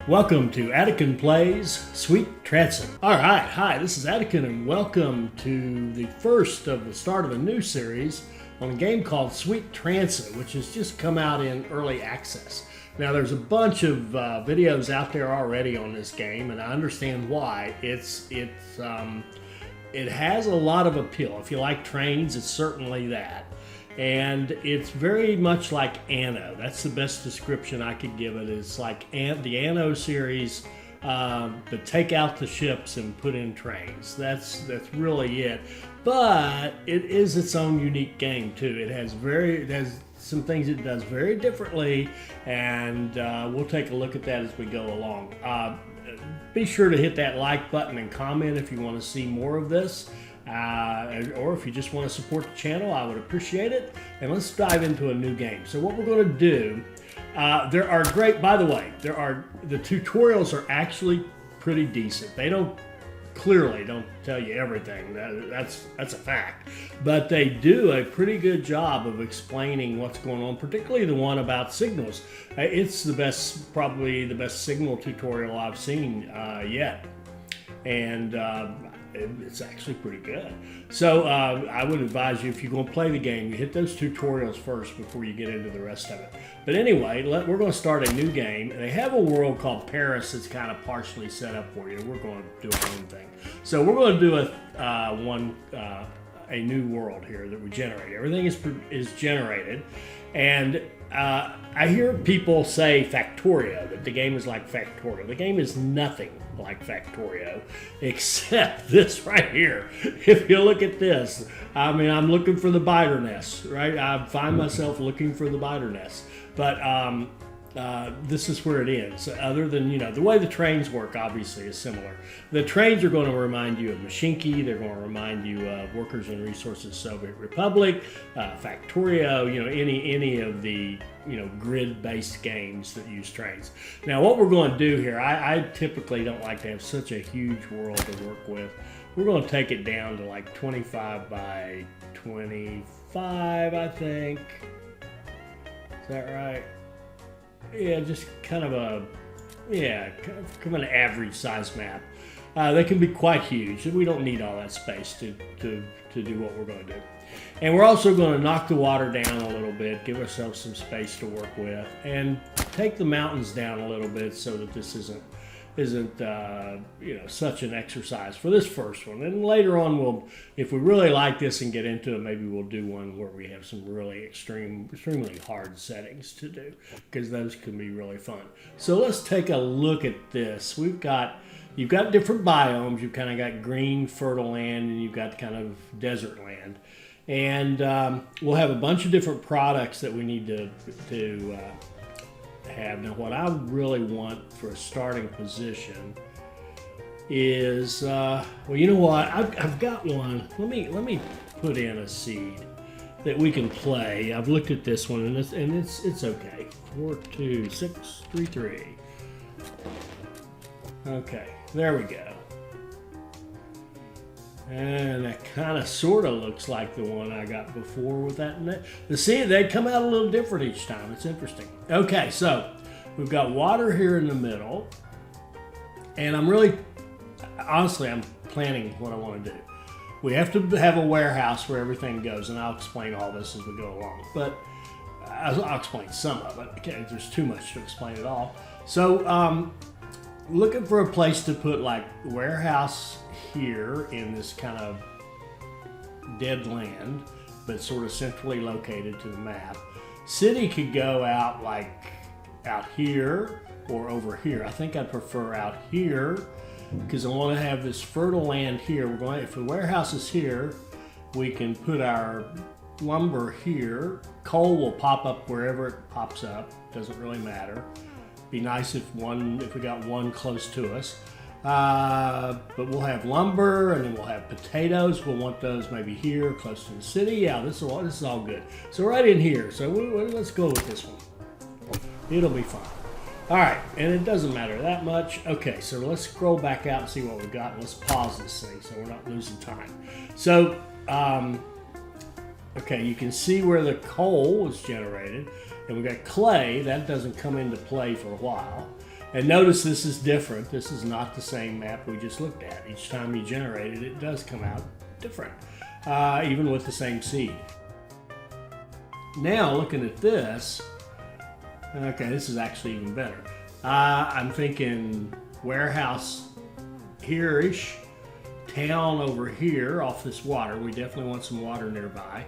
Welcome to Attican Plays Sweet Transit. Alright, hi, this is Attican and welcome to the first of the start of a new series on a game called Sweet Transit, which has just come out in early access. Now there's a bunch of videos out there already on this game, and I understand why. It has a lot of appeal. If you like trains, it's certainly that. And it's very much like Anno. That's the best description I could give it. It's like the Anno series, but take out the ships and put in trains. That's really it. But it is its own unique game too. It has some things it does very differently, and we'll take a look at that as we go along. Be sure to hit that like button and comment if you want to see more of this. Or if you just want to support the channel, I would appreciate it. And let's dive into a new game. So what we're going to do, there are by the way, the tutorials are actually pretty decent. They clearly don't tell you everything. That's a fact. But they do a pretty good job of explaining what's going on, particularly the one about signals. It's probably the best signal tutorial I've seen yet. And it's actually pretty good. So I would advise you, if you're going to play the game, you hit those tutorials first before you get into the rest of it. But anyway, we're going to start a new game. And they have a world called Paris that's kind of partially set up for you. We're going to do our own thing. So we're going to do a new world here that we generate. Everything is generated. And I hear people say Factorio, that the game is like Factorio. The game is nothing like Factorio, except this right here. If you look at this, I mean, I'm looking for the biter nest, right? I find myself looking for the biter nest. But this is where it ends. Other than, the way the trains work obviously is similar. The trains are going to remind you of Mashinky. They're going to remind you of Workers and Resources Soviet Republic, Factorio, any of the grid-based games that use trains. Now what we're going to do here, I typically don't like to have such a huge world to work with. We're going to take it down to like 25 by 25, I think. Is that right? Yeah, just kind of an average size map. They can be quite huge, and we don't need all that space to do what we're going to do. And we're also going to knock the water down a little bit, give ourselves some space to work with, and take the mountains down a little bit so that this isn't such an exercise for this first one. And later on, if we really like this and get into it, maybe we'll do one where we have some really extremely hard settings to do, because those can be really fun. So let's take a look at this. You've got different biomes. You've kind of got green, fertile land, and you've got kind of desert land. And we'll have a bunch of different products that we need to have. Now what I really want for a starting position is well, you know what, I've got one. Let me put in a seed that we can play. I've looked at this one, and it's okay. 4 2 6 3 3. Okay, there we go. And that kind of sort of looks like the one I got before with that. See, they come out a little different each time. It's interesting. Okay, so we've got water here in the middle. And honestly, I'm planning what I want to do. We have to have a warehouse where everything goes, and I'll explain all this as we go along. But I'll explain some of it. Okay, there's too much to explain at all. So, looking for a place to put like warehouse here in this kind of dead land, but sort of centrally located to the map. City could go out here or over here. I think I'd prefer out here because I want to have this fertile land here. If the warehouse is here, we can put our lumber here. Coal will pop up wherever it pops up. Doesn't really matter. Be nice if we got one close to us. But we'll have lumber, and then we'll have potatoes. We'll want those maybe here, close to the city. Yeah, this is all good. So right in here. So let's go with this one. It'll be fine. All right, and it doesn't matter that much. Okay, so let's scroll back out and see what we've got. Let's pause this thing so we're not losing time. So, okay, you can see where the coal was generated. And we got clay. That doesn't come into play for a while. And notice this is different. This is not the same map we just looked at. Each time you generate it, it does come out different, even with the same seed. Now, looking at this, okay, this is actually even better. I'm thinking warehouse here-ish, town over here off this water. We definitely want some water nearby.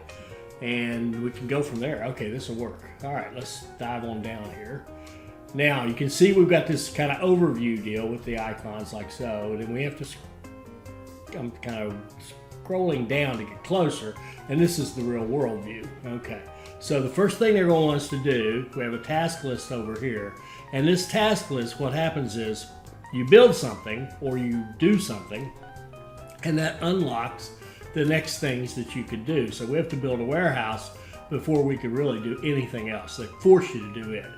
And we can go from there. Okay, this will work. All right, let's dive on down here. Now, you can see we've got this kind of overview deal with the icons like so. Then we have to, I'm kind of scrolling down to get closer. And this is the real world view. Okay, so the first thing they're going to want us to do, we have a task list over here. And this task list, what happens is you build something or you do something, and that unlocks the next things that you could do. So we have to build a warehouse before we could really do anything else. They force you to do it.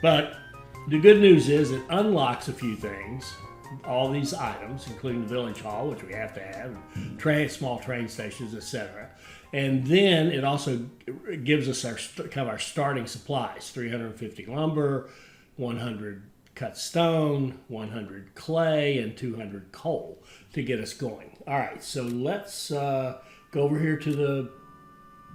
But the good news is it unlocks a few things, all these items, including the village hall, which we have to have, small train stations, etc. And then it also gives us our starting supplies: 350 lumber, 100 cut stone, 100 clay, and 200 coal to get us going. All right, so let's go over here to the.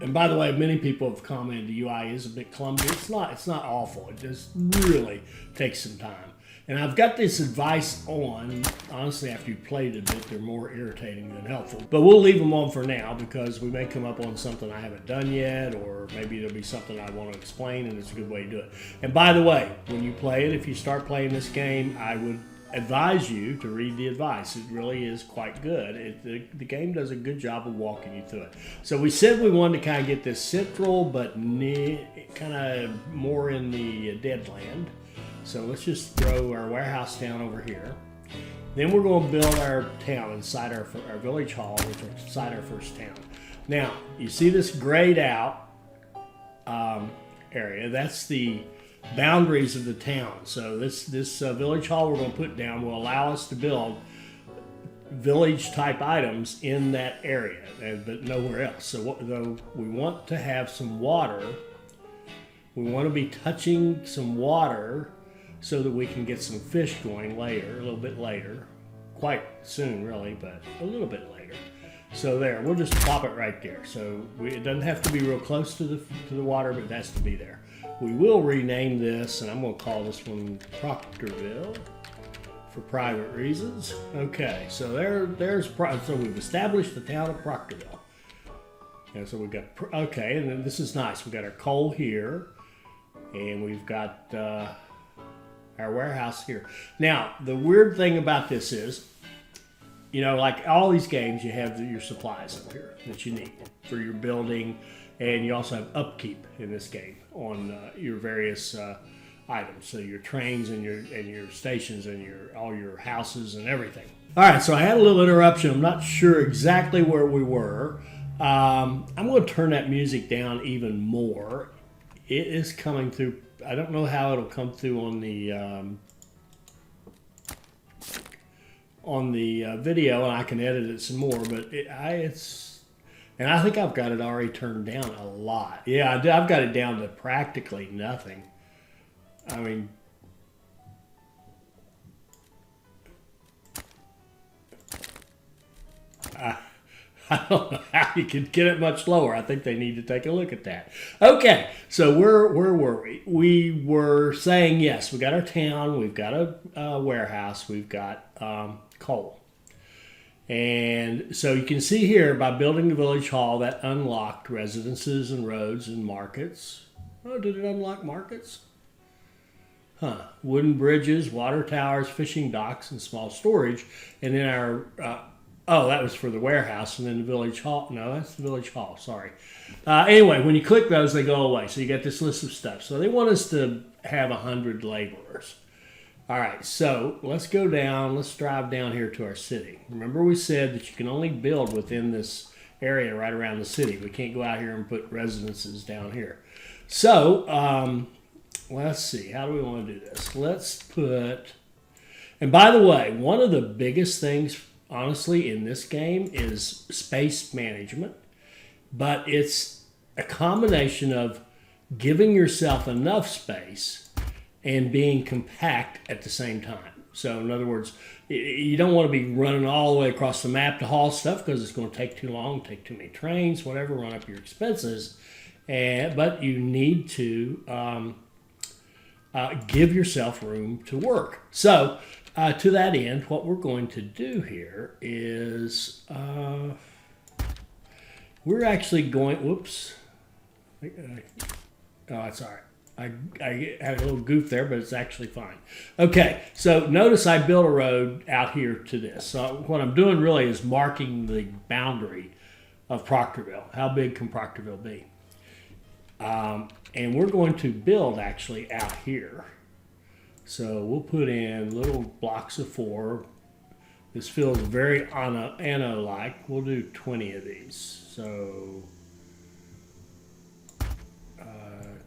And by the way, many people have commented the UI is a bit clumsy. It's not awful. It just really takes some time. And I've got this advice on. Honestly, after you've played a bit, they're more irritating than helpful. But we'll leave them on for now because we may come up on something I haven't done yet, or maybe there'll be something I want to explain, and it's a good way to do it. And by the way, when you play it, if you start playing this game, I would advise you to read the advice. It really is quite good. The game does a good job of walking you through it. So we said we wanted to kind of get this central, but kind of more in the dead land. So let's just throw our warehouse down over here. Then we're going to build our town inside our village hall, which is inside our first town. Now, you see this grayed out area. That's the boundaries of the town. So this village hall we're going to put down will allow us to build village type items in that area, but nowhere else. So though we want to have some water, we want to be touching some water so that we can get some fish going later, a little bit later, quite soon really, but a little bit later. So there, we'll just plop it right there. So it doesn't have to be real close to the water, but it has to be there. We will rename this, and I'm going to call this one Proctorville for private reasons. Okay, so so we've established the town of Proctorville. And so we've got, okay, and then this is nice. We've got our coal here, and we've got our warehouse here. Now, the weird thing about this is, you know, like all these games, you have your supplies up here that you need for your building, and you also have upkeep in this game on your various items. So your trains and your stations and all your houses and everything. All right, so I had a little interruption. I'm not sure exactly where we were. I'm going to turn that music down even more. It is coming through. I don't know how it'll come through on the video, and I can edit it some more. But and I think I've got it already turned down a lot. Yeah, I've got it down to practically nothing. I mean, I don't know how you could get it much lower. I think they need to take a look at that. Okay, so where were we? We were saying, yes, we got our town, we've got a warehouse, we've got coal. And so you can see here, by building the village hall, that unlocked residences and roads and markets. Oh, did it unlock markets? Huh. Wooden bridges, water towers, fishing docks, and small storage. And then our... oh, that was for the warehouse, and then the village hall. No, that's the village hall, sorry. Anyway, when you click those, they go away. So you got this list of stuff. So they want us to have 100 laborers. All right, so let's go down. Let's drive down here to our city. Remember we said that you can only build within this area right around the city. We can't go out here and put residences down here. So let's see. How do we want to do this? Let's put... And by the way, one of the biggest things, honestly, in this game is space management, but it's a combination of giving yourself enough space and being compact at the same time. So in other words, you don't want to be running all the way across the map to haul stuff because it's going to take too long, take too many trains, whatever, run up your expenses. But you need to give yourself room to work. So to that end, what we're going to do here is we're actually going, whoops. Oh, that's all right. I had a little goof there, but it's actually fine. Okay, so notice I built a road out here to this. So what I'm doing really is marking the boundary of Proctorville. How big can Proctorville be? And we're going to build actually out here. So we'll put in little blocks of 4. This feels very Anno-like. We'll do 20 of these. So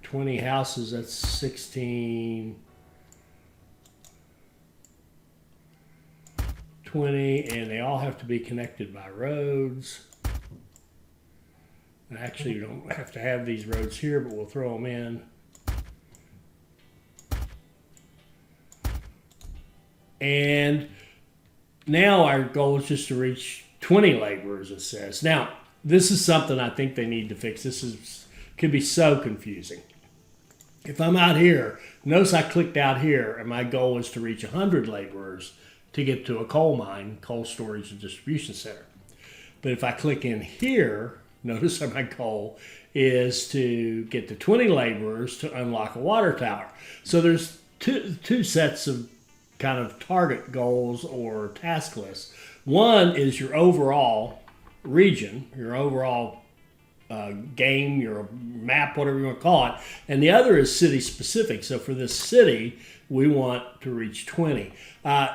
20 houses, that's 16, 20, and they all have to be connected by roads. And actually, you don't have to have these roads here, but we'll throw them in. And now our goal is just to reach 20 laborers, it says. Now, this is something I think they need to fix. Could be so confusing. If I'm out here, notice I clicked out here, and my goal is to reach 100 laborers to get to a coal mine, coal storage and distribution center. But if I click in here, notice that my goal is to get to 20 laborers to unlock a water tower. So there's two sets of kind of target goals or task lists. One is your overall region, your overall game, your map, whatever you want to call it, and the other is city specific. So for this city, we want to reach 20.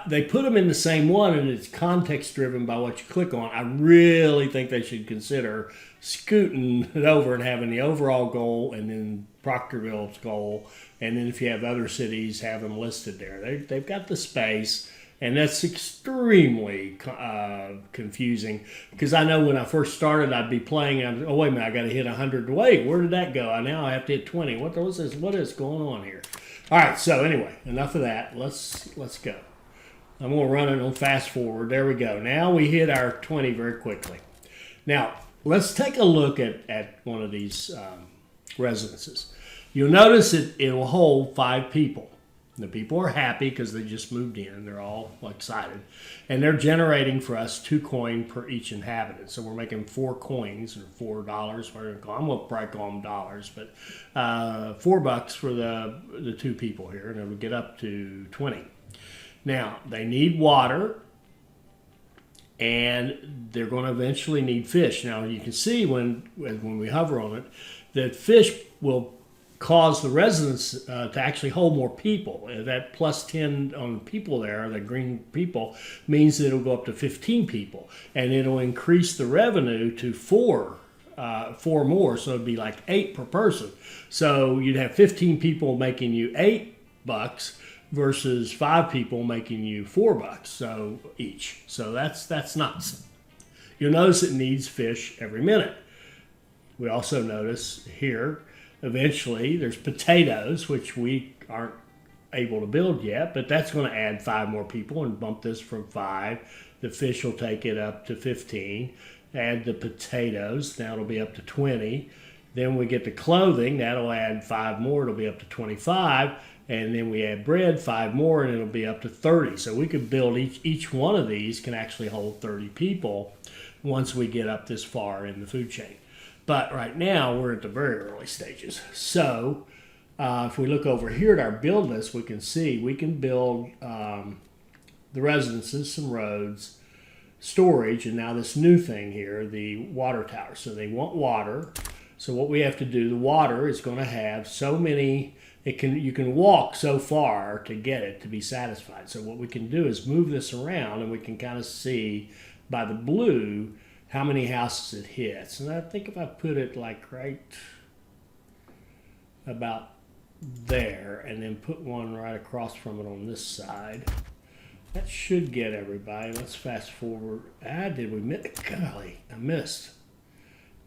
They put them in the same one, and it's context driven by what you click on. I really think they should consider scooting it over and having the overall goal and then Proctorville's goal, and then if you have other cities, have them listed there. They've got the space. And that's extremely confusing because I know when I first started, I'd be playing. Oh, wait a minute, I got to hit 100. Wait, where did that go? Now I have to hit 20. What is going on here? All right, so anyway, enough of that. Let's go. I'm going to run it on fast forward. There we go. Now we hit our 20 very quickly. Now, let's take a look at one of these residences. You'll notice it will hold 5 people. The people are happy because they just moved in. They're all excited. And they're generating for us 2 coins per each inhabitant. So we're making 4 coins or $4, whatever you call them. I'm going to probably call them dollars, but $4 for the 2 people here. And it'll get up to 20. Now, they need water. And they're going to eventually need fish. Now, you can see when we hover on it, that fish will cause the residents to actually hold more people. That plus 10 on people there, the green people, means that it'll go up to 15 people. And it'll increase the revenue to 4 more, so it'd be like 8 per person. So you'd have 15 people making you $8 versus 5 people making you $4 so each. So that's nuts. You'll notice it needs fish every minute. We also notice here, eventually, there's potatoes, which we aren't able to build yet, but that's going to add 5 more people and bump this from 5. The fish will take it up to 15. Add the potatoes, now it'll be up to 20. Then we get the clothing, that'll add 5 more, it'll be up to 25. And then we add bread, 5 more, and it'll be up to 30. So we could build each one of these can actually hold 30 people once we get up this far in the food chain. But right now, we're at the very early stages. So if we look over here at our build list, we can see we can build the residences, some roads, storage, and now this new thing here, the water tower. So they want water. So what we have to do, the water is going to have so many, you can walk so far to get it to be satisfied. So what we can do is move this around, and we can kind of see by the blue how many houses it hits. And I think if I put it like right about there and then put one right across from it on this side, that should get everybody. Let's fast forward. Did we miss? Golly, I missed.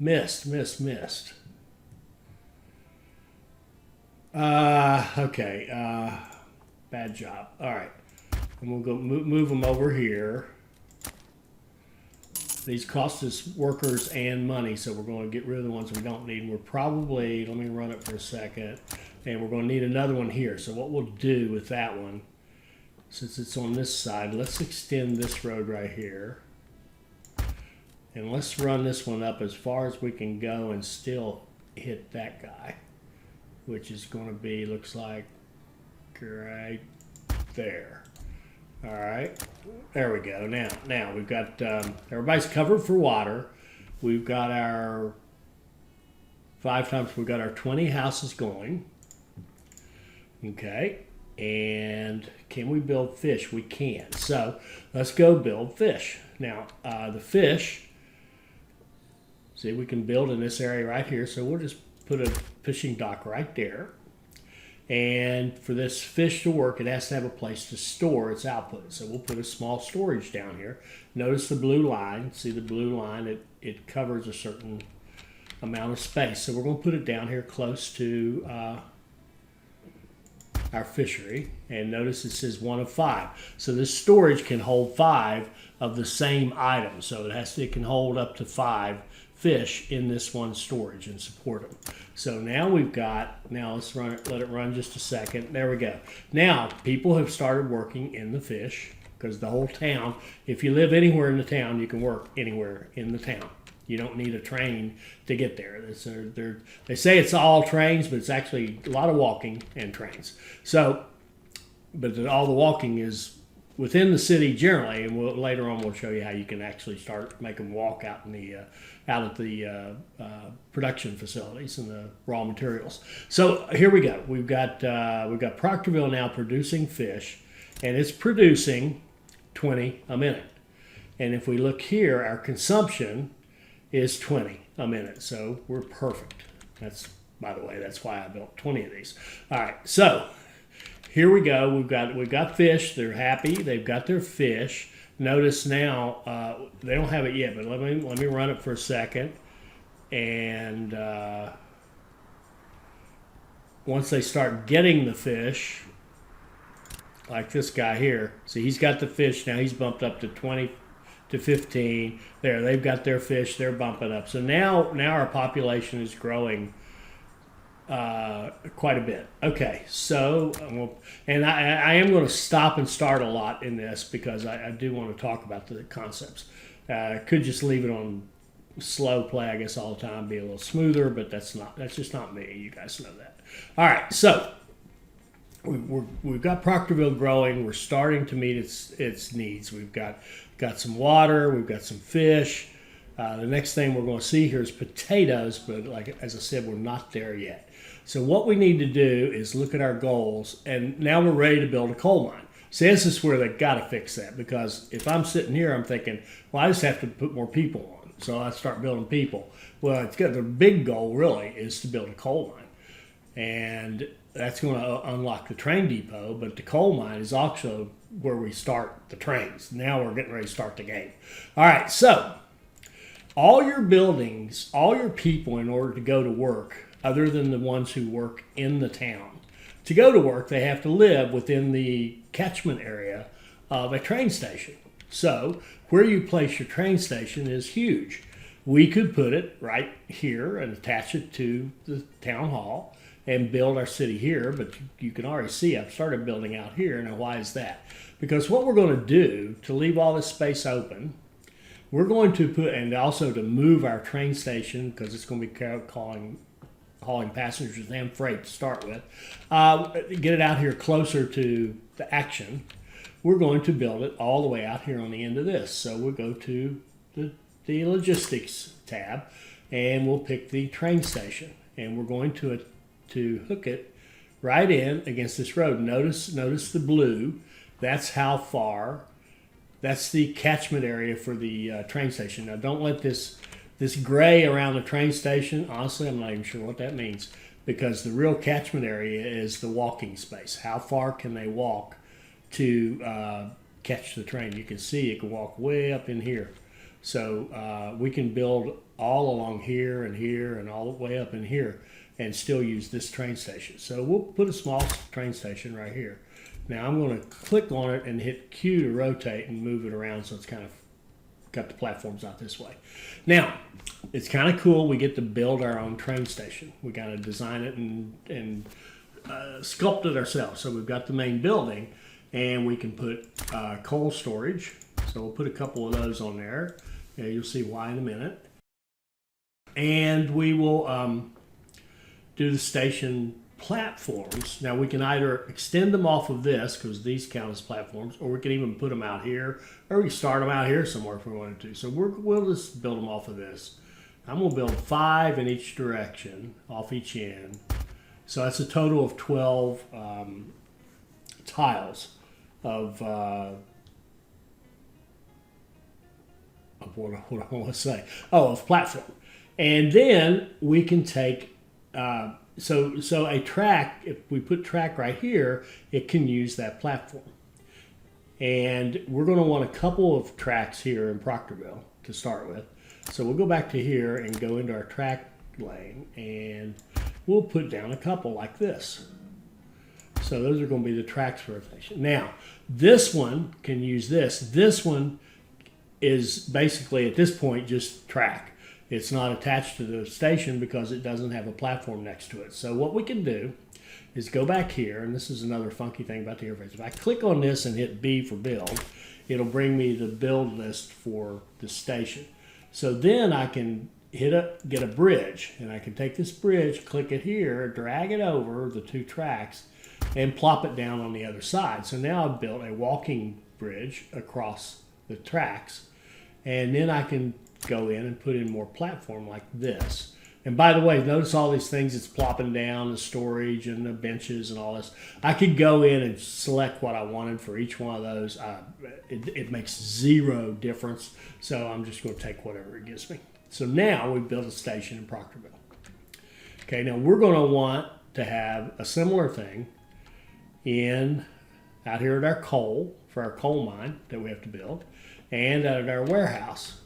Missed. Okay. Bad job. All right. And we'll go move them over here. These cost us workers and money, so we're going to get rid of the ones we don't need. We're probably, let me run it for a second, and we're going to need another one here. So what we'll do with that one, since it's on this side, let's extend this road right here. And let's run this one up as far as we can go and still hit that guy, which is going to be, looks like, right there. All right, there we go. Now we've got, everybody's covered for water. We've got our 5 times, we've got our 20 houses going. Okay, and can we build fish? We can. So let's go build fish. Now, the fish, see, we can build in this area right here. So we'll just put a fishing dock right there. And for this fish to work, it has to have a place to store its output. So we'll put a small storage down here. Notice the blue line. See the blue line? It covers a certain amount of space. So we're going to put it down here close to our fishery. And notice it says 1 of 5. So this storage can hold 5 of the same item. So it can hold up to 5 fish in this one storage and support them. So now we've got, now let's run it, let it run just a second. There we go. Now people have started working in the fish, because the whole town, if you live anywhere in the town, you can work anywhere in the town. You don't need a train to get there. They say it's all trains, but it's actually a lot of walking and trains. So, but all the walking is within the city generally, and later on we'll show you how you can actually start make them walk out in the out at the production facilities and the raw materials. So here we go. We've got Proctorville now producing fish, and it's producing 20 a minute. And if we look here, our consumption is 20 a minute. So we're perfect. That's, by the way, that's why I built 20 of these. All right, so here we go. We've got fish. They're happy. They've got their fish. Notice now they don't have it yet, but let me run it for a second. And once they start getting the fish, like this guy here, see, he's got the fish now. He's bumped up to 20 to 15. There, they've got their fish. They're bumping up. So now our population is growing quite a bit. Okay, so and I am going to stop and start a lot in this because I do want to talk about the concepts. Could just leave it on slow play, I guess, all the time, be a little smoother, but that's just not me. You guys know that. All right, so we've got Proctorville growing. We're starting to meet its needs. We've got some water. We've got some fish. The next thing we're going to see here is potatoes, but like as I said, we're not there yet. So what we need to do is look at our goals, and now we're ready to build a coal mine. See, this is where they got to fix that, because if I'm sitting here, I'm thinking, well, I just have to put more people on. So I start building people. Well, it's got the big goal really is to build a coal mine, and that's going to unlock the train depot. But the coal mine is also where we start the trains. Now we're getting ready to start the game. All right, so all your buildings, all your people, in order to go to work, other than the ones who work in the town, to go to work, they have to live within the catchment area of a train station. So where you place your train station is huge. We could put it right here and attach it to the town hall and build our city here, but you can already see I've started building out here. Now, why is that? Because what we're going to do to leave all this space open, we're going to put, and also to move our train station, because it's going to be hauling passengers and freight to start with, get it out here closer to the action. We're going to build it all the way out here on the end of this. So we'll go to the logistics tab, and we'll pick the train station, and we're going to hook it right in against this road. Notice the blue. That's how far. That's the catchment area for the train station. Now, don't let this gray around the train station, honestly, I'm not even sure what that means, because the real catchment area is the walking space. How far can they walk to catch the train? You can see it can walk way up in here. So we can build all along here and here and all the way up in here. and still use this train station. So we'll put a small train station right here. Now I'm going to click on it and hit Q to rotate and move it around so it's kind of got the platforms out this way. Now, it's kind of cool. We get to build our own train station. We got to design it and sculpt it ourselves. So we've got the main building, and we can put coal storage. So we'll put a couple of those on there. Yeah, you'll see why in a minute. And we will do the station platforms. Now we can either extend them off of this, because these count as platforms, or we can even put them out here, or we can start them out here somewhere if we wanted to. So we'll just build them off of this. I'm going to build 5 in each direction, off each end. So that's a total of 12 tiles of what I want to say. Oh, of platform. And then we can take, so a track, if we put track right here, it can use that platform. And we're going to want a couple of tracks here in Proctorville to start with. So we'll go back to here and go into our track lane, and we'll put down a couple like this. So those are going to be the tracks for a station. Now, this one can use this. This one is basically at this point just track. It's not attached to the station because it doesn't have a platform next to it. So what we can do is go back here, and this is another funky thing about the interface. If I click on this and hit B for build, it'll bring me the build list for the station. So then I can get a bridge, and I can take this bridge, click it here, drag it over the 2 tracks, and plop it down on the other side. So now I've built a walking bridge across the tracks, and then I can go in and put in more platform like this. And by the way, notice all these things it's plopping down, the storage and the benches and all this. I could go in and select what I wanted for each one of those. It makes 0 difference, so I'm just going to take whatever it gives me. So now we've built a station in Proctorville. Okay, now we're going to want to have a similar thing out here at our coal, for our coal mine that we have to build, and out at our warehouse.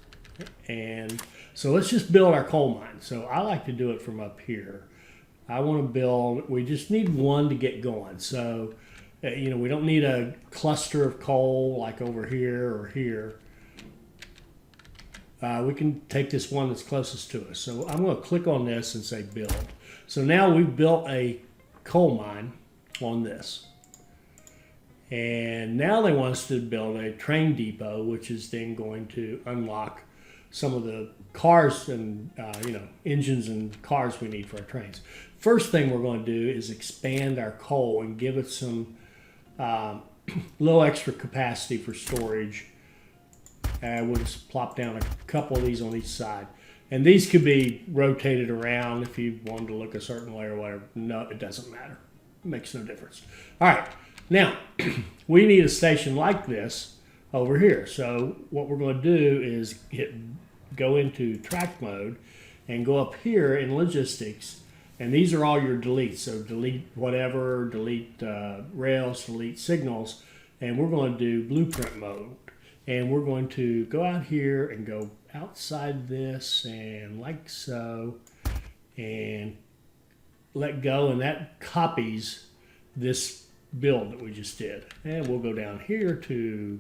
And so let's just build our coal mine. So I like to do it from up here. I want to build, we just need one to get going. So, we don't need a cluster of coal like over here or here. We can take this one that's closest to us. So I'm going to click on this and say build. So now we've built a coal mine on this. And now they want us to build a train depot, which is then going to unlock some of the cars and engines and cars we need for our trains. First thing we're going to do is expand our coal and give it some little extra capacity for storage. We'll just plop down a couple of these on each side. And these could be rotated around if you wanted to look a certain way or whatever. No, it doesn't matter. It makes no difference. All right, now we need a station like this over here. So what we're going to do is go into track mode and go up here in logistics, and these are all your deletes. So delete whatever, delete rails, delete signals, and we're going to do blueprint mode. And we're going to go out here and go outside this and like so, and let go, and that copies this build that we just did. And we'll go down here to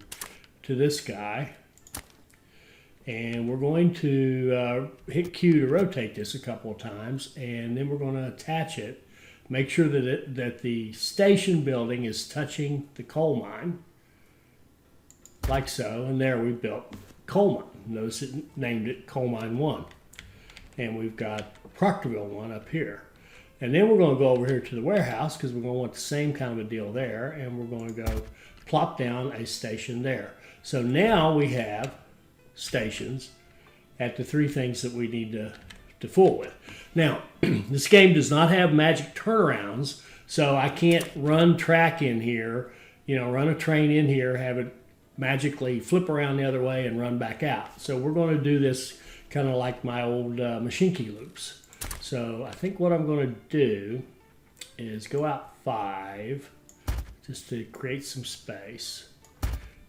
this guy, and we're going to hit Q to rotate this a couple of times, and then we're going to attach it. Make sure that the station building is touching the coal mine, like so, and there we built coal mine. Notice it named it Coal Mine 1. And we've got Proctorville 1 up here. And then we're going to go over here to the warehouse because we're going to want the same kind of a deal there, and we're going to go plop down a station there. So now we have stations at the 3 things that we need to fool with. Now, this game does not have magic turnarounds, so I can't run track in here, run a train in here, have it magically flip around the other way and run back out. So we're going to do this kind of like my old Mashinky loops. So I think what I'm going to do is go out 5 just to create some space,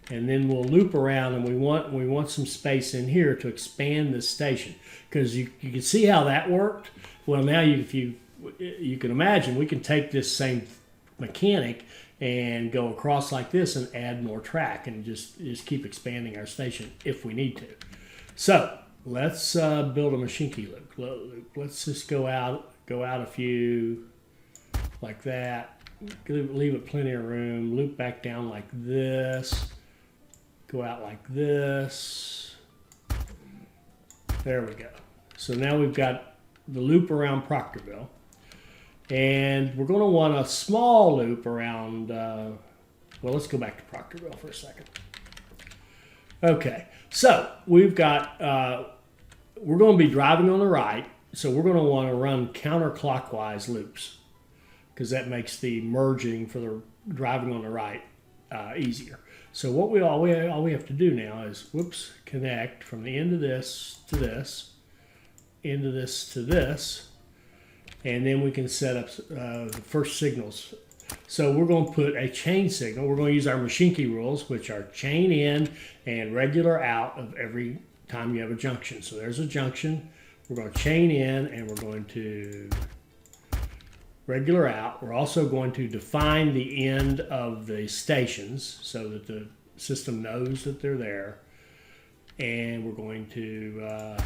and then we'll loop around, and we want some space in here to expand this station, because you can see how that worked. Well, now if you you can imagine we can take this same mechanic and go across like this and add more track and just keep expanding our station if we need to. So let's build a Mashinky loop. Let's just go out a few like that. Leave it plenty of room. Loop back down like this. Go out like this. There we go. So now we've got the loop around Proctorville. And we're going to want a small loop around, well, let's go back to Proctorville for a second. Okay, so we've got, we're going to be driving on the right, so we're going to want to run counterclockwise loops because that makes the merging for the driving on the right easier. So what all we have to do now is, whoops, connect from the end of this to this, end of this to this, and then we can set up the first signals. So we're going to put a chain signal. We're going to use our Mashinky rules, which are chain in and regular out of every time you have a junction. So there's a junction. We're going to chain in and we're going to regular out. We're also going to define the end of the stations so that the system knows that they're there. And we're going to...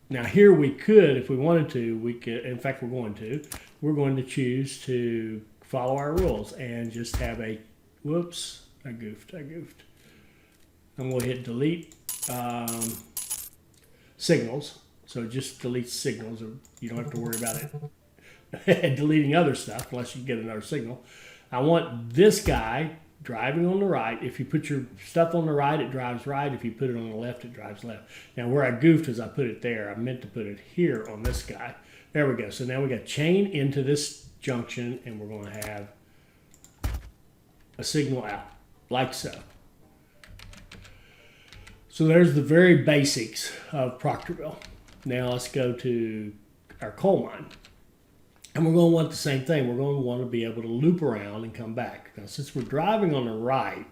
now here we could, if we wanted to, we could, in fact we're going to choose to follow our rules and just have a, whoops, I goofed. I'm going to hit delete signals. So it just deletes signals. You don't have to worry about it deleting other stuff unless you get another signal. I want this guy driving on the right. If you put your stuff on the right, it drives right. If you put it on the left, it drives left. Now where I goofed is I put it there. I meant to put it here on this guy. There we go. So now we got chain into this junction and we're going to have a signal out like so. So there's the very basics of Proctorville. Now let's go to our coal mine. And we're going to want the same thing. We're going to want to be able to loop around and come back. Now, since we're driving on the right,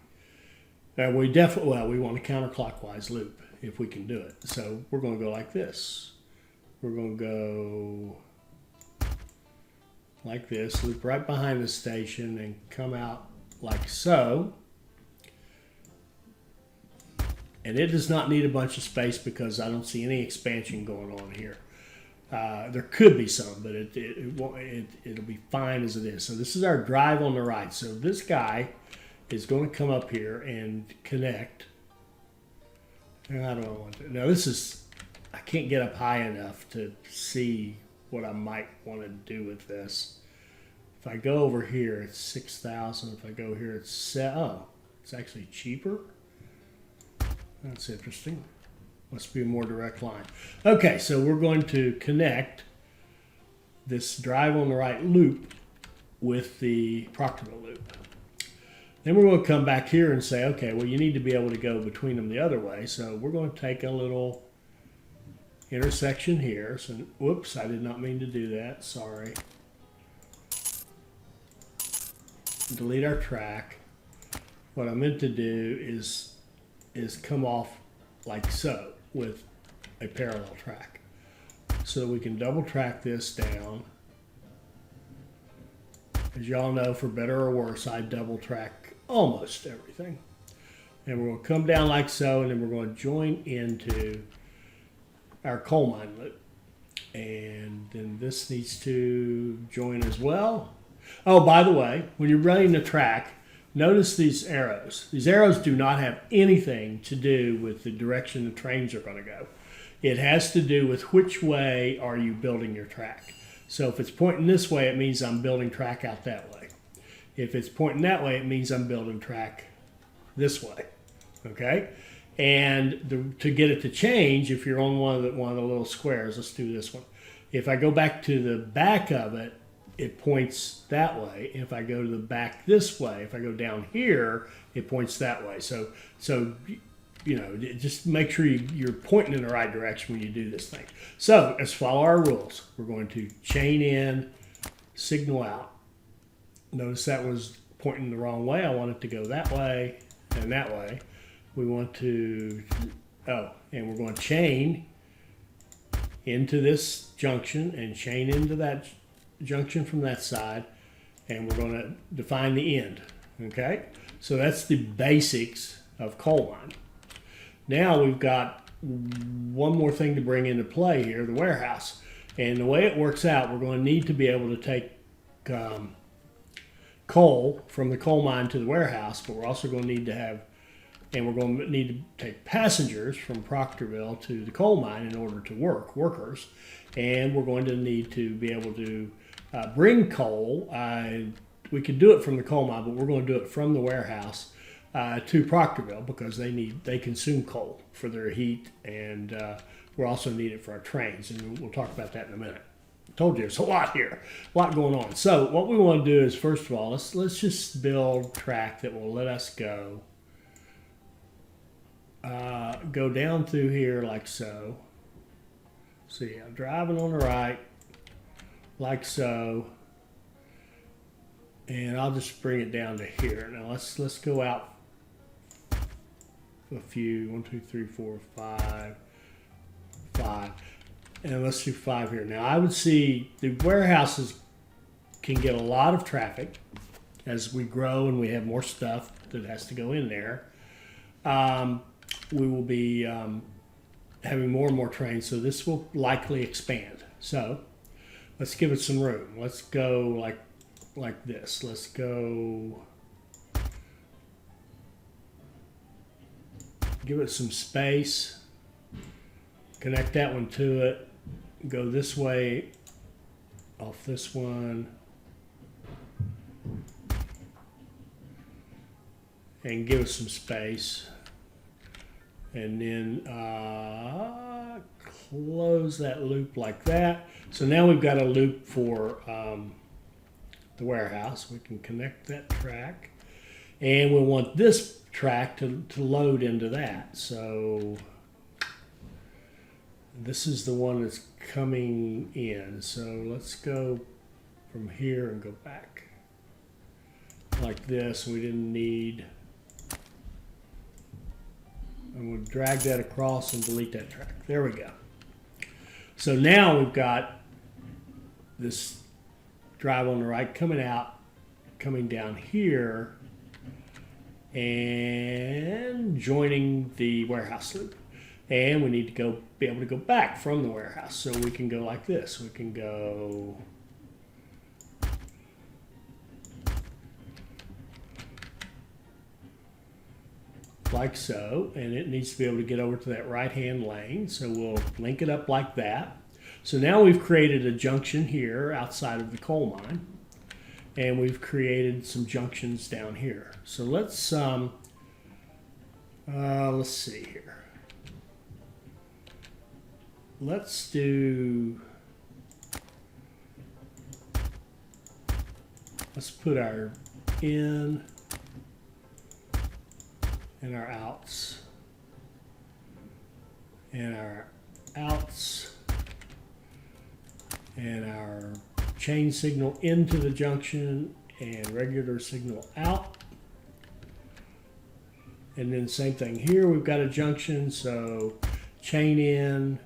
we definitely, well, we want a counterclockwise loop if we can do it. So we're going to go like this. We're going to go like this, loop right behind the station and come out like so. And it does not need a bunch of space because I don't see any expansion going on here. There could be some, but it'll be fine as it is. So this is our drive on the right. So this guy is going to come up here and connect. And I don't want to. Now this is, I can't get up high enough to see what I might want to do with this. If I go over here, it's 6,000. If I go here, it's, oh, it's actually cheaper. That's interesting. Must be a more direct line. Okay, so we're going to connect this drive on the right loop with the Proctorville loop. Then we're going to come back here and say, okay, well, you need to be able to go between them the other way. So we're going to take a little intersection here. So, whoops, I did not mean to do that. Sorry. Delete our track. What I meant to do is come off like so with a parallel track. So we can double track this down. As y'all know, for better or worse, I double track almost everything. And we're going to come down like so, and then we're going to join into our coal mine loop. And then this needs to join as well. Oh, by the way, when you're running the track, notice these arrows. These arrows do not have anything to do with the direction the trains are going to go. It has to do with which way are you building your track. So if it's pointing this way, it means I'm building track out that way. If it's pointing that way, it means I'm building track this way. Okay? And to get it to change, if you're on one of the little squares, let's do this one. If I go back to the back of it, it points that way. If I go to the back this way, if I go down here, it points that way. So you know, just make sure you're pointing in the right direction when you do this thing. So let's follow our rules. We're going to chain in, signal out. Notice that was pointing the wrong way. I want it to go that way and that way. We want to, and we're going to chain into this junction and chain into that junction from that side, and we're going to define the end. Okay, so that's the basics of coal mine. Now we've got one more thing to bring into play here, the warehouse. And the way it works out, we're going to need to be able to take coal from the coal mine to the warehouse, but we're also going to need to have, and we're going to need to take passengers from Proctorville to the coal mine in order to workers. And we're going to need to be able to bring coal. We could do it from the coal mine, but we're going to do it from the warehouse to Proctorville because they consume coal for their heat, and we also need it for our trains, and we'll talk about that in a minute. I told you, there's a lot here, a lot going on. So what we want to do is, first of all, let's just build track that will let us go down through here like so. See, I'm driving on the right like so, and I'll just bring it down to here. Now let's go out a few, 1, 2, 3, 4, 5, and let's do 5 here. Now I would see the warehouses can get a lot of traffic as we grow and we have more stuff that has to go in there. We will be having more and more trains, so this will likely expand. So let's give it some room. Let's go like this. Let's go, give it some space, connect that one to it, go this way off this one, and give it some space, and then close that loop like that. So now we've got a loop for the warehouse. We can connect that track, and we want this track to load into that. So this is the one that's coming in. So let's go from here and go back like this. We didn't need, and we'll drag that across and delete that track. There we go. So now we've got this drive on the right coming out, coming down here, and joining the warehouse loop. And we need to be able to go back from the warehouse. So we can go like this. We can go like so, and it needs to be able to get over to that right-hand lane. So we'll link it up like that. So now we've created a junction here outside of the coal mine, and we've created some junctions down here. So let's see here. Let's put our in and our outs, and our outs, and our chain signal into the junction and regular signal out. And then same thing here, we've got a junction, so chain in,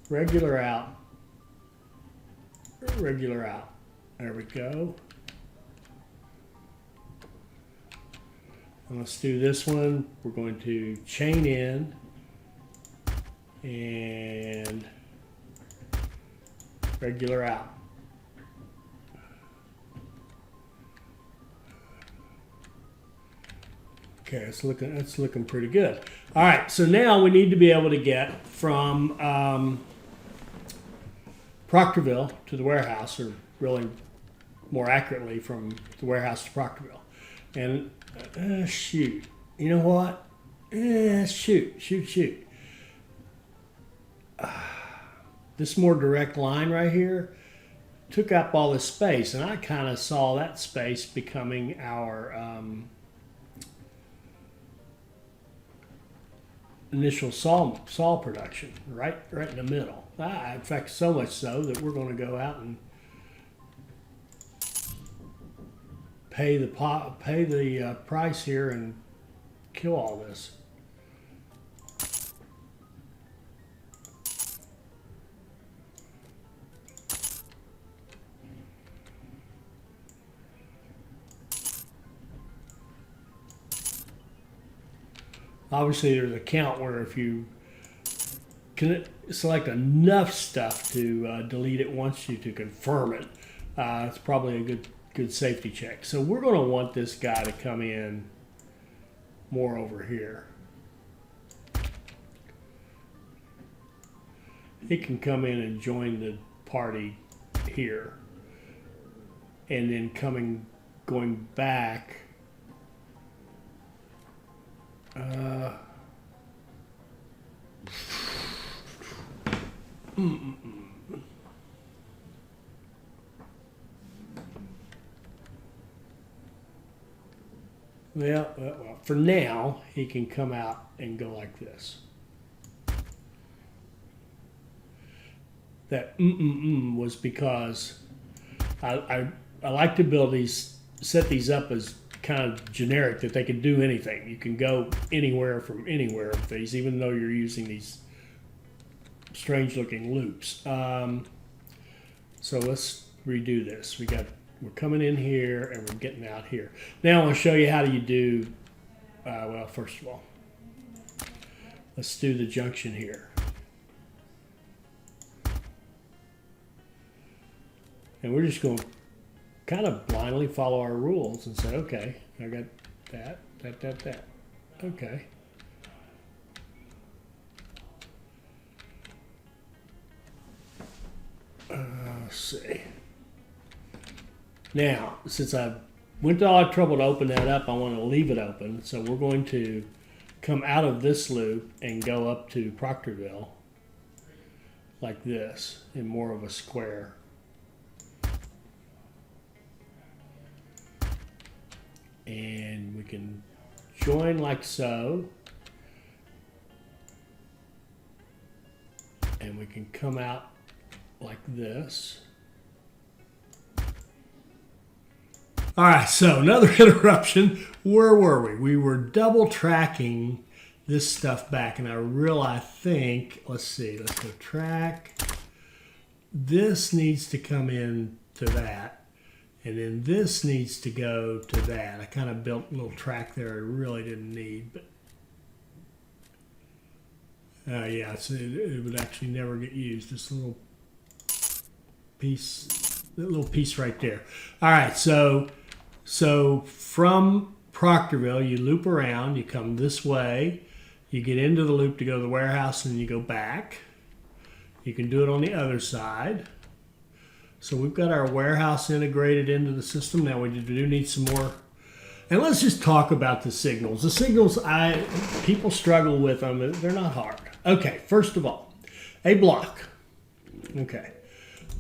regular out, regular out. There we go. And let's do this one. We're going to chain in and regular out. Okay, it's looking pretty good. All right, so now we need to be able to get from Proctorville to the warehouse, or really more accurately from the warehouse to Proctorville. And shoot, you know what? Shoot. This more direct line right here took up all this space, and I kind of saw that space becoming our initial saw production, right in the middle. In fact, so much so that we're going to go out and pay the price here and kill all this. Obviously, there's a count where if you can select enough stuff to delete it wants you to confirm it, it's probably a good safety check. So we're going to want this guy to come in more over here. He can come in and join the party here, and then going back. Well, for now, he can come out and go like this. That was because I like to build these, set these up as kind of generic, that they can do anything. You can go anywhere from anywhere with these, even though you're using these strange looking loops. So let's redo this. We're coming in here and we're getting out here. Now I want to show you how do you do, well, first of all, let's do the junction here. And we're just going to kind of blindly follow our rules and say, okay, I got that. Okay. Let's see. Now, since I went to all that trouble to open that up, I want to leave it open. So we're going to come out of this loop and go up to Proctorville like this in more of a square. And we can join like so. And we can come out like this. All right, so another interruption. Where were we? We were double tracking this stuff back, and I think, let's see, let's go track. This needs to come in to that. And then this needs to go to that. I kind of built a little track there I really didn't need, but yeah, it would actually never get used. This little piece right there. All right, so from Proctorville, you loop around, you come this way, you get into the loop to go to the warehouse, and you go back. You can do it on the other side. So we've got our warehouse integrated into the system. Now we do need some more. And let's just talk about the signals. The signals, people struggle with them. They're not hard. Okay, first of all, a block. Okay.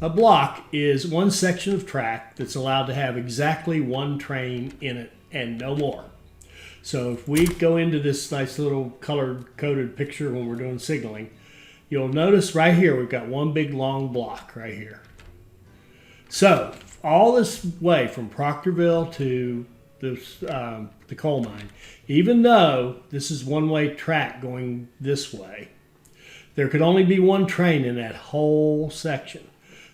A block is one section of track that's allowed to have exactly one train in it and no more. So if we go into this nice little color-coded picture when we're doing signaling, you'll notice right here we've got one big long block right here. So all this way from Proctorville to the coal mine, even though this is one-way track going this way, there could only be one train in that whole section.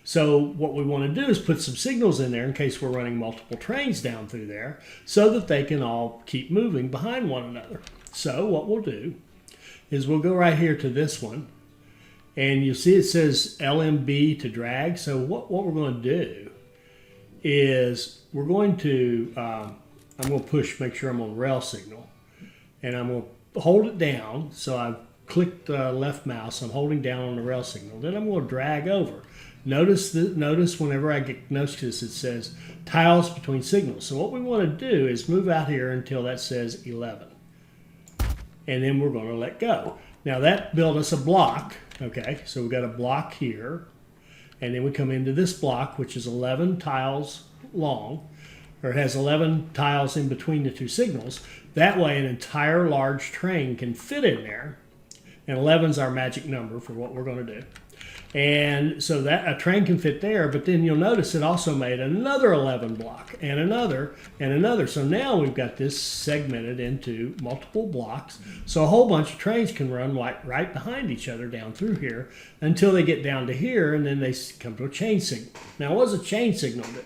So what we want to do is put some signals in there in case we're running multiple trains down through there so that they can all keep moving behind one another. So what we'll do is we'll go right here to this one, and you'll see it says LMB to drag. So what we're going to do is we're going to, I'm going to push, make sure I'm on rail signal, and I'm going to hold it down. So I've clicked left mouse, I'm holding down on the rail signal. Then I'm going to drag over. Notice whenever I get notice it says tiles between signals. So what we want to do is move out here until that says 11. And then we're going to let go. Now that built us a block. Okay, so we've got a block here. And then we come into this block, which is 11 tiles long, or it has 11 tiles in between the two signals. That way an entire large train can fit in there. And 11 is our magic number for what we're going to do. And so that a train can fit there, but then you'll notice it also made another 11 block and another and another. So now we've got this segmented into multiple blocks. So a whole bunch of trains can run right behind each other down through here until they get down to here, and then they come to a chain signal. Now, what does a chain signal do?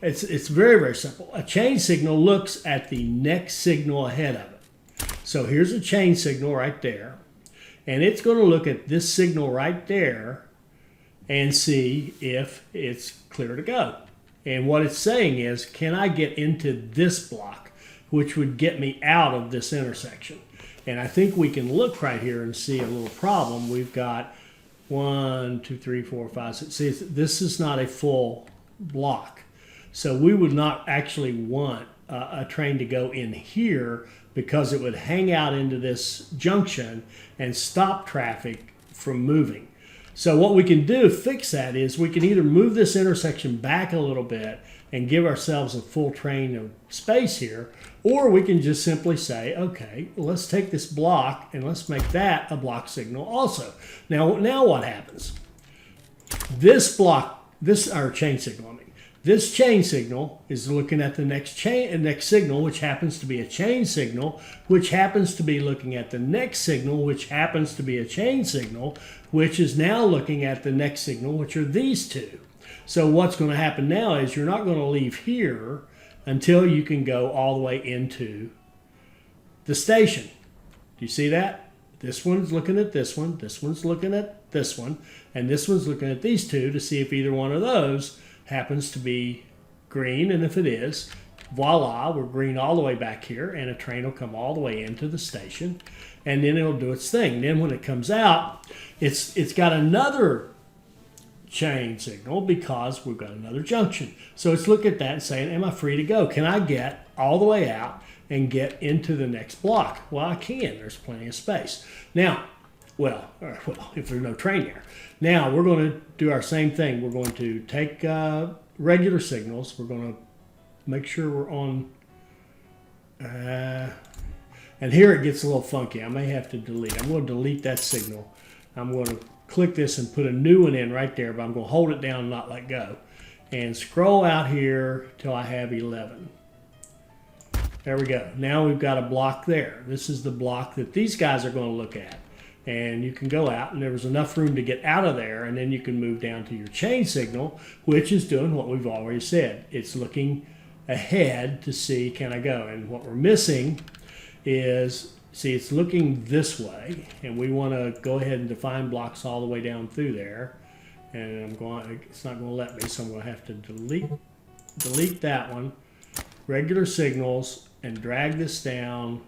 It's very, very simple. A chain signal looks at the next signal ahead of it. So here's a chain signal right there. And it's going to look at this signal right there and see if it's clear to go. And what it's saying is, can I get into this block, which would get me out of this intersection? And I think we can look right here and see a little problem. We've got 1, 2, 3, 4, 5, 6. See, this is not a full block. So we would not actually want a train to go in here because it would hang out into this junction and stop traffic from moving. So what we can do to fix that is we can either move this intersection back a little bit and give ourselves a full train of space here, or we can just simply say, okay, let's take this block and let's make that a block signal also. Now what happens? This block, our chain signal, this chain signal is looking at the next signal, which happens to be a chain signal, which happens to be looking at the next signal, which happens to be a chain signal, which is now looking at the next signal, which are these two. So what's going to happen now is you're not going to leave here until you can go all the way into the station. Do you see that? This one's looking at this one, this one's looking at this one, and this one's looking at these two to see if either one of those happens to be green, and if it is, voila, we're green all the way back here, and a train will come all the way into the station, and then it'll do its thing. Then when it comes out, it's got another chain signal because we've got another junction. So it's looking at that and saying, am I free to go? Can I get all the way out and get into the next block? Well, I can. There's plenty of space. Now, well, if there's no train there. Now, we're going to do our same thing. We're going to take regular signals. We're going to make sure we're on, and here it gets a little funky. I may have to delete. I'm going to delete that signal. I'm going to click this and put a new one in right there, but I'm going to hold it down and not let go. And scroll out here till I have 11. There we go. Now we've got a block there. This is the block that these guys are going to look at. And you can go out, and there was enough room to get out of there, and then you can move down to your chain signal, which is doing what we've already said. It's looking ahead to see, can I go? And what we're missing is, see, it's looking this way, and we want to go ahead and define blocks all the way down through there. And it's not going to let me, so I'm going to have to delete that one, regular signals, and drag this down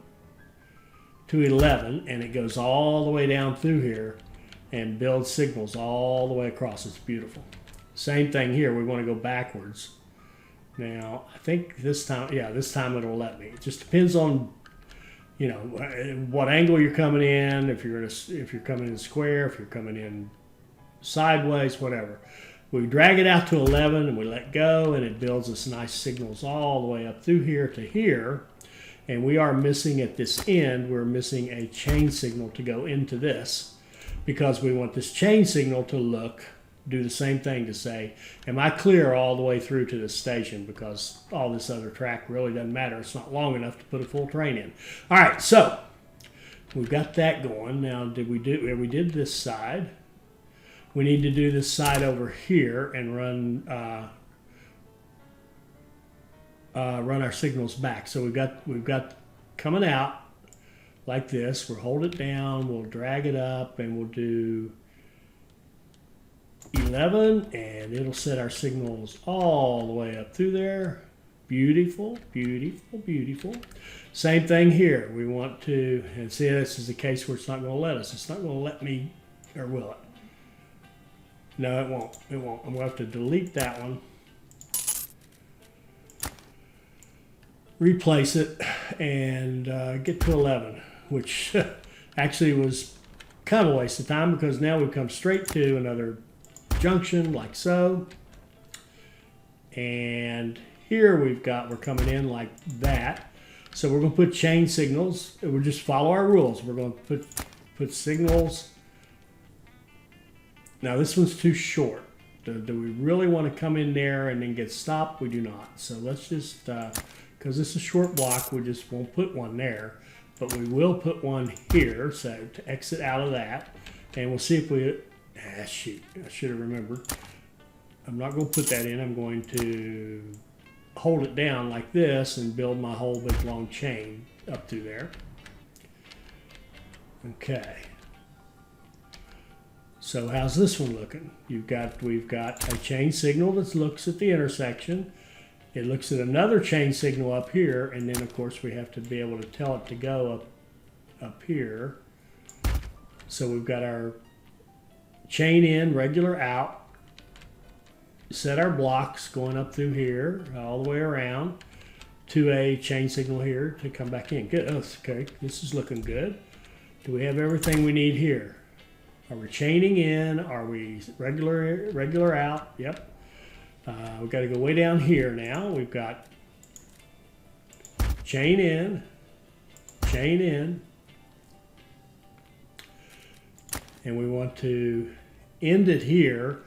to 11, and it goes all the way down through here and builds signals all the way across. It's beautiful. Same thing here. We want to go backwards. Now, I think this time, yeah, this time it'll let me. It just depends on, you know, what angle you're coming in, if you're coming in square, if you're coming in sideways, whatever. We drag it out to 11 and we let go, and it builds us nice signals all the way up through here to here. And we are missing at this end, we're missing a chain signal to go into this, because we want this chain signal to do the same thing to say, am I clear all the way through to the station? Because all this other track really doesn't matter. It's not long enough to put a full train in. All right, so we've got that going. Now, we did this side. We need to do this side over here and run our signals back. So we've got coming out like this. We'll hold it down, we'll drag it up, and we'll do 11, and it'll set our signals all the way up through there. Beautiful, beautiful, beautiful. Same thing here. We want to, and see, this is the case where it's not going to let us. It's not going to let me, or will it? No, it won't. It won't. I'm going to have to delete that one. Replace it and get to 11, which actually was kind of a waste of time, because now we've come straight to another junction like so. And here we're coming in like that. So we're going to put chain signals. We'll just follow our rules. We're going to put signals. Now this one's too short. Do we really want to come in there and then get stopped? We do not. So let's just, because this is a short block, we just won't put one there. But we will put one here, so to exit out of that. And we'll see if we, shoot, I should have remembered. I'm not going to put that in. I'm going to hold it down like this and build my whole big long chain up through there. Okay. So how's this one looking? We've got a chain signal that looks at the intersection. It looks at another chain signal up here, and then of course we have to be able to tell it to go up here. So we've got our chain in, regular out, set our blocks going up through here, all the way around to a chain signal here to come back in. Good. Oh, okay, this is looking good. Do we have everything we need here? Are we chaining in? Are we regular out? Yep. We've got to go way down here now. We've got chain in, and we want to end it here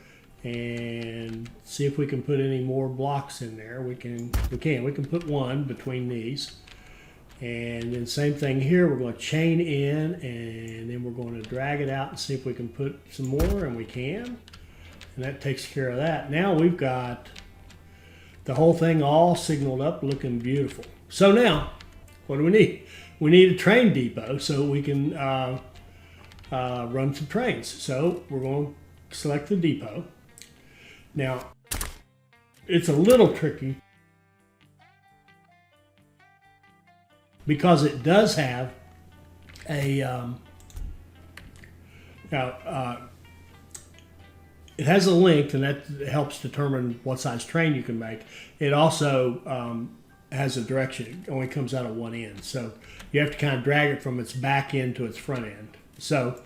and see if we can put any more blocks in there. We can put one between these. And then same thing here, we're going to chain in, and then we're going to drag it out and see if we can put some more, and we can. And that takes care of that. Now we've got the whole thing all signaled up, looking beautiful. So now, what do we need? We need a train depot so we can run some trains. So we're going to select the depot. Now, it's a little tricky because it does have a it has a length, and that helps determine what size train you can make. It also has a direction. It only comes out of one end, so you have to kind of drag it from its back end to its front end. So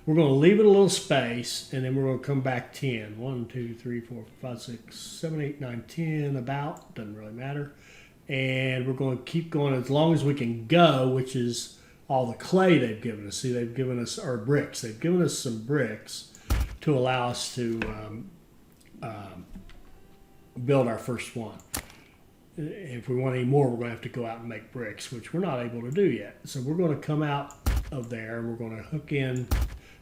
we're going to leave it a little space, and then we're going to come back 10. 1, 2, 3, 4, 5, 6, 7, 8, 9, 10, about. Doesn't really matter. And we're going to keep going as long as we can go, which is all the clay they've given us. See, they've given us our bricks. They've given us some bricks to allow us to build our first one. If we want any more, we're going to have to go out and make bricks, which we're not able to do yet. So we're going to come out of there, and we're going to hook in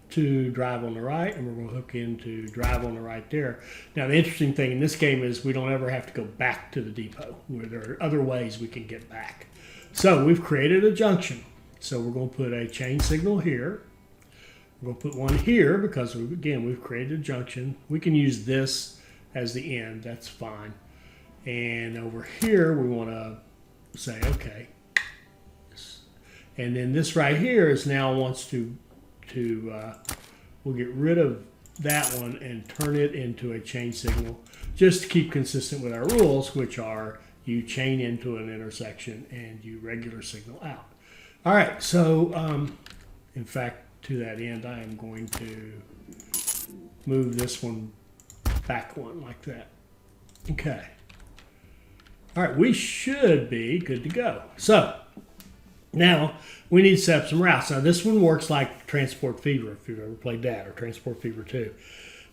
to drive on the right, and we're going to hook into drive on the right there. Now, the interesting thing in this game is we don't ever have to go back to the depot, where there are other ways we can get back. So we've created a junction. So we're going to put a chain signal here. We're going to put one here because, we've created a junction. We can use this as the end. That's fine. And over here, we want to say, okay. And then this right here is now wants to we'll get rid of that one and turn it into a chain signal, just to keep consistent with our rules, which are you chain into an intersection and you regular signal out. All right, so in fact, to that end, I am going to move this one back one like that. Okay. All right, we should be good to go. So now we need to set up some routes. Now this one works like Transport Fever, if you've ever played that, or Transport Fever 2.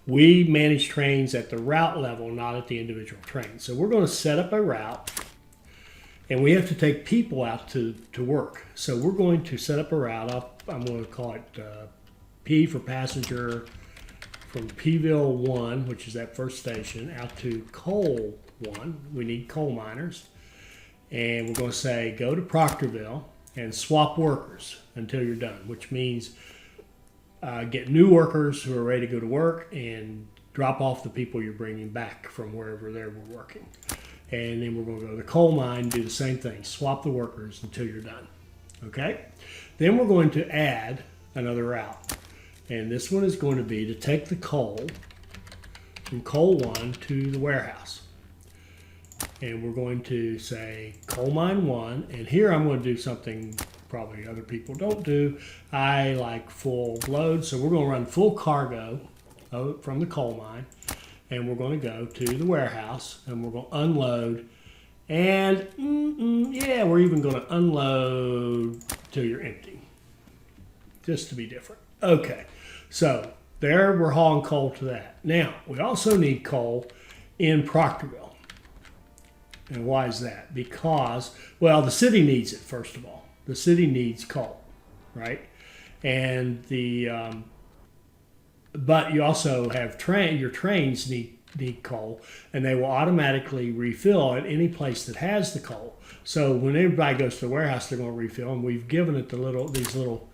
We manage trains at the route level, not at the individual train. So we're going to set up a route, and we have to take people out to work. So we're going to set up a route. I'm going to call it P for passenger, from Pville 1, which is that first station, out to Coal 1. We need coal miners. And we're going to say go to Proctorville and swap workers until you're done, which means get new workers who are ready to go to work and drop off the people you're bringing back from wherever they were working. And then we're going to go to the coal mine, do the same thing, swap the workers until you're done. Okay? Then we're going to add another route. And this one is going to be to take the coal from coal 1 to the warehouse. And we're going to say coal mine 1. And here I'm going to do something probably other people don't do. I like full load. So we're going to run full cargo from the coal mine. And we're going to go to the warehouse. And we're going to unload. And yeah, we're even going to unload till you're empty. Just to be different. Okay. So there we're hauling coal to that. Now, we also need coal in Proctorville. And why is that? Because, well, the city needs it, first of all. The city needs coal, right? And but you also have your trains need coal, and they will automatically refill at any place that has the coal. So when everybody goes to the warehouse, they're going to refill, and we've given it these little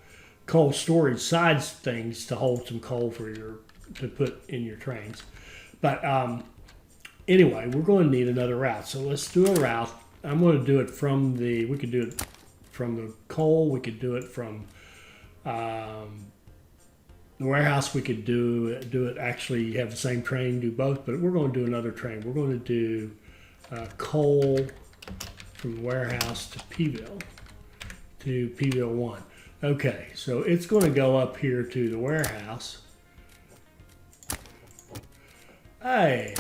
coal storage sides things to hold some coal for to put in your trains. But anyway, we're going to need another route. So let's do a route. I'm going to do it from we could do it from the coal. We could do it from the warehouse. We could do it. Actually, have the same train, do both. But we're going to do another train. We're going to do coal from the warehouse to Pville 1. Okay, so it's going to go up here to the warehouse. Hey,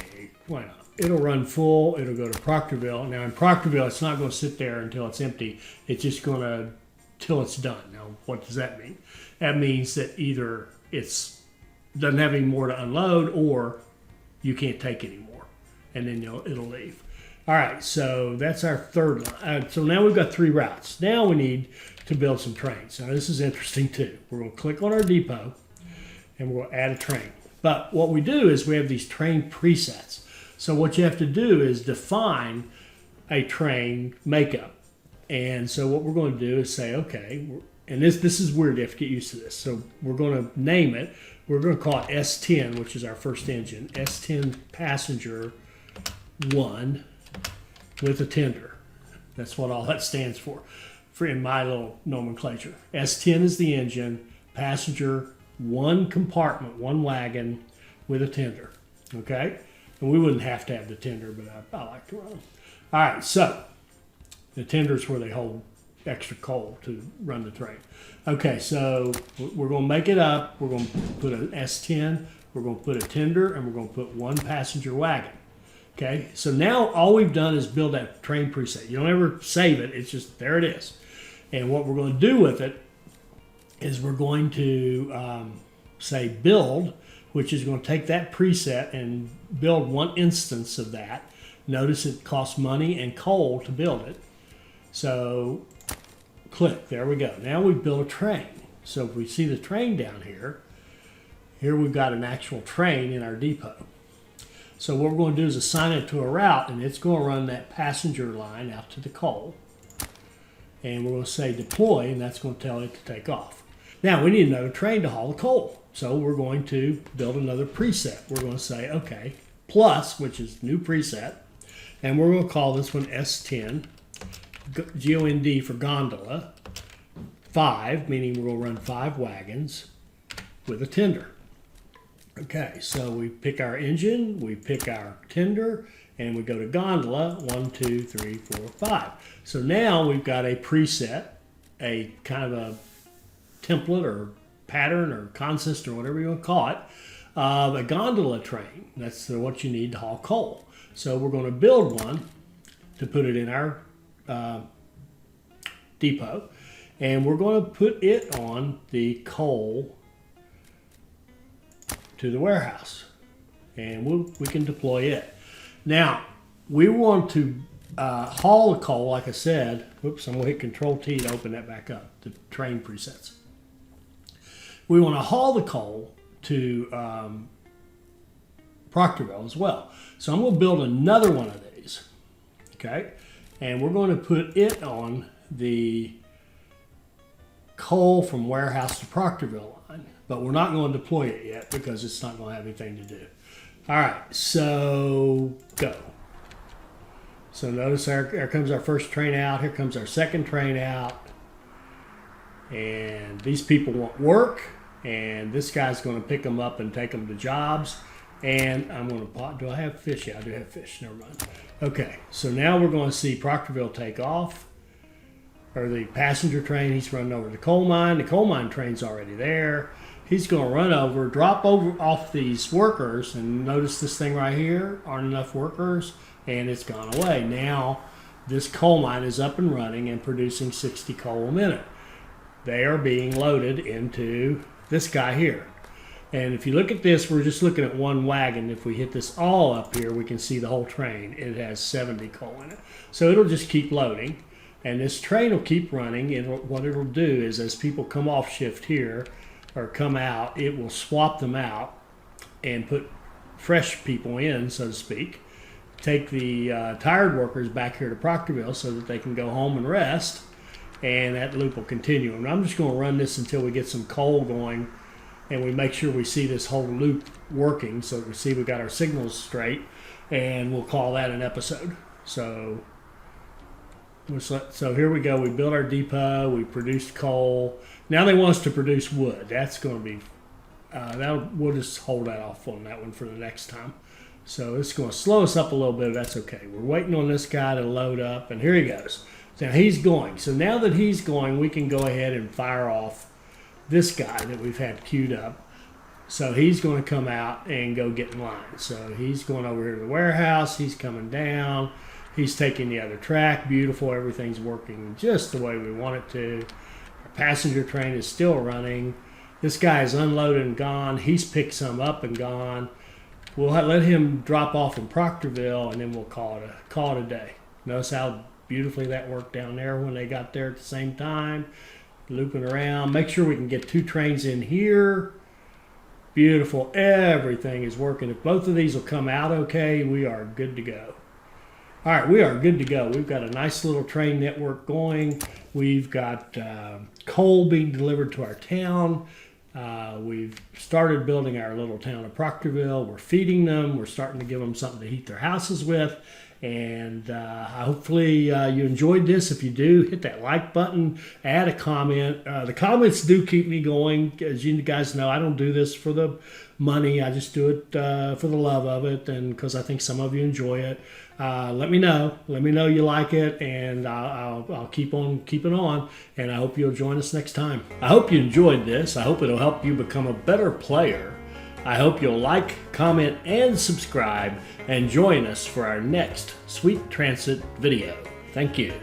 why not? It'll run full. It'll go to Proctorville. Now in Proctorville, it's not going to sit there until it's empty. It's just going to till it's done. Now, what does that mean? That means that either it's doesn't have any more to unload, or you can't take any more, and then it'll leave. All right, so that's our third line. So now we've got 3 routes. Now we need to build some trains. Now this is interesting too. We're going to click on our depot, and we're going to add a train. But what we do is we have these train presets. So what you have to do is define a train makeup. And so what we're going to do is say, okay, and this is weird, you have to get used to this. So we're going to name it. We're going to call it S10, which is our first engine. S10 passenger 1 with a tender. That's what all that stands for in my little nomenclature. S10 is the engine, passenger 1 compartment, 1 wagon with a tender. Okay? And we wouldn't have to have the tender, but I like to run them. All right, so the tender is where they hold extra coal to run the train. Okay, so we're going to make it up. We're going to put an S10, we're going to put a tender, and we're going to put 1 passenger wagon. Okay, so now all we've done is build that train preset. You don't ever save it. It's just, there it is. And what we're going to do with it is we're going to say build, which is going to take that preset and build 1 instance of that. Notice it costs money and coal to build it. So click, there we go. Now we've built a train. So if we see the train down here, we've got an actual train in our depot. So what we're going to do is assign it to a route, and it's going to run that passenger line out to the coal. And we're going to say deploy, and that's going to tell it to take off. Now we need another train to haul the coal. So we're going to build another preset. We're going to say, okay, plus, which is new preset, and we're going to call this one S10, GOND for gondola, 5, meaning we're going to run 5 wagons with a tender. Okay, so we pick our engine, we pick our tender, and we go to gondola, 1, 2, 3, 4, 5. So now we've got a preset, a kind of a template or pattern or consist or whatever you want to call it, of a gondola train. That's what you need to haul coal. So we're going to build one to put it in our depot, and we're going to put it on the coal to the warehouse, and we can deploy it. Now we want to haul the coal, like I said. Whoops, I'm going to hit Control T to open that back up, the train presets. We want to haul the coal to Proctorville as well. So I'm going to build another one of these, okay? And we're going to put it on the coal from warehouse to Proctorville line, but we're not going to deploy it yet because it's not going to have anything to do. All right, so go. So notice there comes our first train out. Here comes our second train out. And these people want work, and this guy's going to pick them up and take them to jobs. And I'm going to, do I have fish? Yeah, I do have fish. Never mind. Okay, so now we're going to see Proctorville take off, or the passenger train. He's running over the coal mine. The coal mine train's already there. He's going to run over, drop over off these workers, and notice this thing right here, aren't enough workers, and it's gone away. Now this coal mine is up and running and producing 60 coal a minute. They are being loaded into this guy here. And if you look at this, we're just looking at one wagon. If we hit this all up here, we can see the whole train. It has 70 coal in it. So it'll just keep loading, and this train will keep running. And what it'll do is, as people come off shift here or come out, it will swap them out and put fresh people in, so to speak. Take the tired workers back here to Proctorville so that they can go home and rest. and that loop will continue. And I'm just going to run this until we get some coal going, and we make sure we see this whole loop working, so we see we got our signals straight, and we'll call that an episode. So here we go. We built our depot. We produced coal. Now they want us to produce wood. That's going to be we'll just hold that off on that one for the next time. So it's going to slow us up a little bit. That's okay. We're waiting on this guy to load up, and here he goes. Now he's going. So now that he's going, we can go ahead and fire off this guy that we've had queued up. So he's going to come out and go get in line. So he's going over here to the warehouse. He's coming down. He's taking the other track. Beautiful. Everything's working just the way we want it to. Our passenger train is still running. This guy is unloaded and gone. He's picked some up and gone. We'll let him drop off in Proctorville, and then we'll call it a day. Notice how beautifully that worked down there when they got there at the same time. Looping around. Make sure we can get 2 trains in here. Beautiful. Everything is working. If both of these will come out okay, we are good to go. All right, we are good to go. We've got a nice little train network going. We've got coal being delivered to our town. We've started building our little town of Proctorville. We're feeding them. We're starting to give them something to heat their houses with. And hopefully you enjoyed this. If you do, hit that like button, add a comment. The comments do keep me going. As you guys know, I don't do this for the money. I just do it for the love of it, and because I think some of you enjoy it. Let me know. Let me know you like it, and I'll keep on keeping on, and I hope you'll join us next time. I hope you enjoyed this. I hope it'll help you become a better player. I hope you'll like, comment, and subscribe, and join us for our next Sweet Transit video. Thank you.